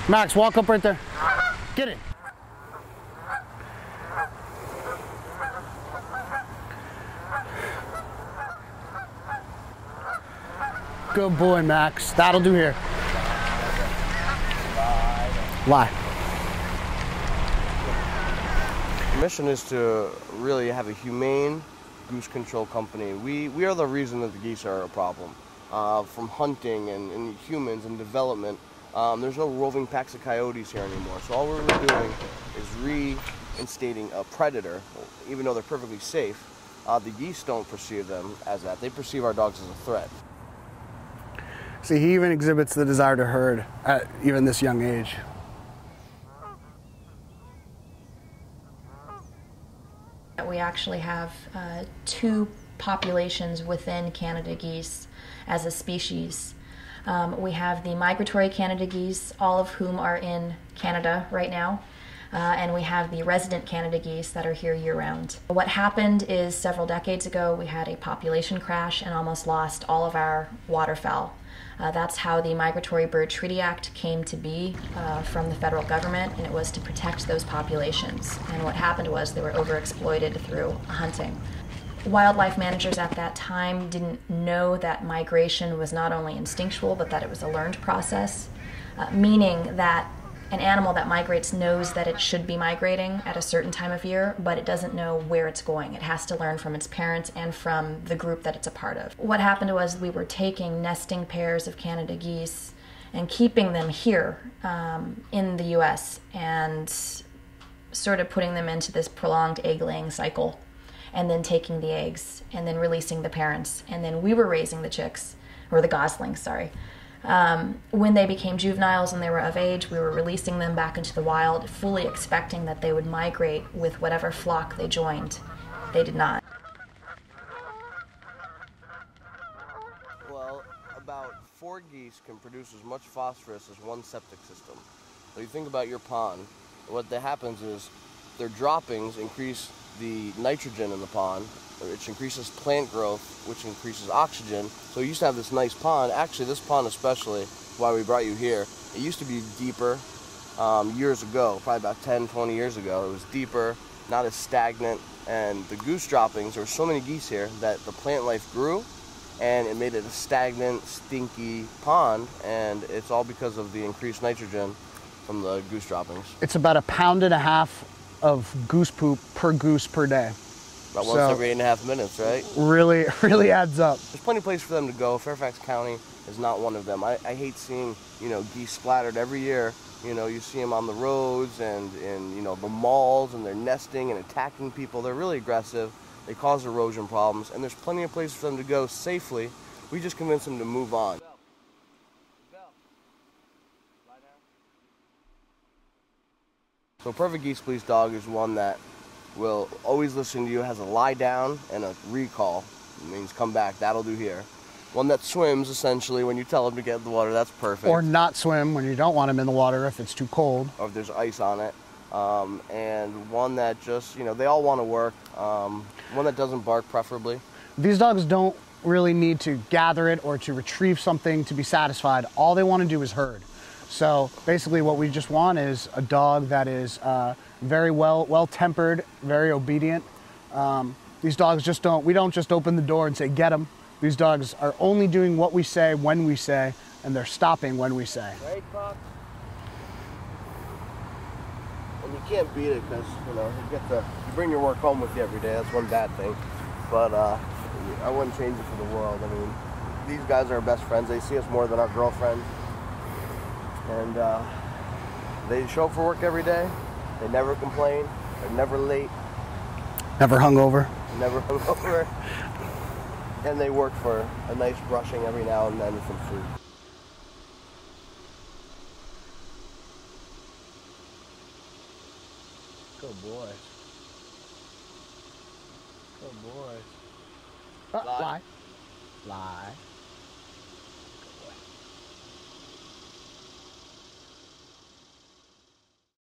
Max, walk up right there. Get it. Good boy, Max. That'll do here. Lie. The mission is to really have a humane goose control company. We are the reason that the geese are a problem. From hunting and humans and development, there's no roving packs of coyotes here anymore. So all we're really doing is reinstating a predator, even though they're perfectly safe. The geese don't perceive them as that. They perceive our dogs as a threat. See, he even exhibits the desire to herd at even this young age. We actually have two populations within Canada geese as a species. We have the migratory Canada geese, all of whom are in Canada right now, and we have the resident Canada geese that are here year-round. What happened is several decades ago we had a population crash and almost lost all of our waterfowl. That's how the Migratory Bird Treaty Act came to be from the federal government, and it was to protect those populations. And what happened was they were overexploited through hunting. Wildlife managers at that time didn't know that migration was not only instinctual, but that it was a learned process, meaning that an animal that migrates knows that it should be migrating at a certain time of year, but it doesn't know where it's going. It has to learn from its parents and from the group that it's a part of. What happened was we were taking nesting pairs of Canada geese and keeping them here in the US and sort of putting them into this prolonged egg-laying cycle, and then taking the eggs and then releasing the parents. And then we were raising the chicks, or the goslings, sorry. When they became juveniles and they were of age, we were releasing them back into the wild, fully expecting that they would migrate with whatever flock they joined. They did not. Well, about 4 geese can produce as much phosphorus as 1 septic system. So you think about your pond, what that happens is their droppings increase the nitrogen in the pond, which increases plant growth, which increases oxygen. So you used to have this nice pond. Actually, this pond especially, why we brought you here, it used to be deeper years ago, probably about 10, 20 years ago. It was deeper, not as stagnant, and the goose droppings, there were so many geese here that the plant life grew, and it made it a stagnant, stinky pond, and it's all because of the increased nitrogen from the goose droppings. It's about 1.5 pounds of goose poop per goose per day. About once every 8.5 minutes, right? Really adds up. There's plenty of places for them to go. Fairfax County is not one of them. I hate seeing, geese splattered every year. You see them on the roads and in, the malls, and they're nesting and attacking people. They're really aggressive. They cause erosion problems, and there's plenty of places for them to go safely. We just convince them to move on. So a perfect geese police dog is one that will always listen to you, has a lie down and a recall. It means come back, that'll do here. One that swims, essentially, when you tell them to get in the water, that's perfect. Or not swim when you don't want them in the water if it's too cold. Or if there's ice on it. And one that just, they all want to work. One that doesn't bark, preferably. These dogs don't really need to gather it or to retrieve something to be satisfied. All they want to do is herd. So basically what we just want is a dog that is very well-tempered, very obedient. These dogs we don't just open the door and say, get them. These dogs are only doing what we say when we say, and they're stopping when we say. Right, Fox? And you can't beat it because, you bring your work home with you every day. That's one bad thing. But I wouldn't change it for the world. I mean, these guys are our best friends. They see us more than our girlfriends. And they show up for work every day. They never complain. They're never late. Never hungover. Never hungover. And they work for a nice brushing every now and then with some food. Good boy. Good boy. Lie. Lie.